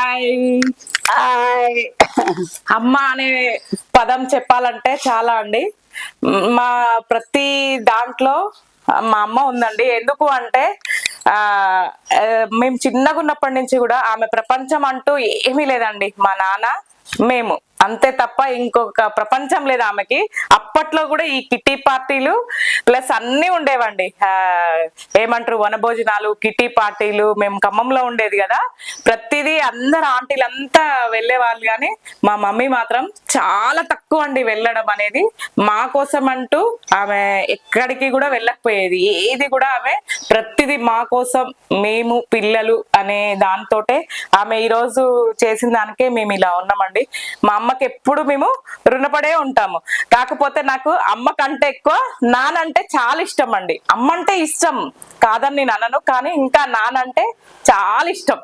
Hi. Hi. అమ్మ అనే పదం చెప్పాలంటే చాలా అండి. మా ప్రతి దాంట్లో మా అమ్మ ఉందండి. ఎందుకు అంటే ఆ మేము చిన్నగా ఉన్నప్పటి నుంచి కూడా ఆమె ప్రపంచం అంటూ ఏమీ లేదండి. మా నాన్న మేము అంతే తప్ప ఇంకొక ప్రపంచం లేదు ఆమెకి. అప్పట్లో కూడా ఈ కిట్టి పార్టీలు ప్లస్ అన్ని ఉండేవండి. ఏమంటారు, వనభోజనాలు, కిట్టి పార్టీలు. మేము ఖమ్మంలో ఉండేది కదా, ప్రతిదీ అందరు ఆంటీలంతా వెళ్ళేవాళ్ళు. కానీ మా మమ్మీ మాత్రం చాలా తక్కువ అండి వెళ్ళడం అనేది. మా కోసం అంటూ ఆమె ఎక్కడికి కూడా వెళ్ళకపోయేది. ఏది కూడా ఆమె ప్రతిదీ మా కోసం, మేము పిల్లలు అనే దాంతోటే ఆమె ఈరోజు చేసిన దానికే మేము ఇలా ఉన్నామండి. మా అమ్మకి ఎప్పుడు మేము రుణపడే ఉంటాము. కాకపోతే నాకు అమ్మ కంటే ఎక్కువ నానంటే చాలా ఇష్టం అండి. అమ్మ అంటే ఇష్టం కాదని నేను అనను, కానీ ఇంకా నానంటే చాలా ఇష్టం.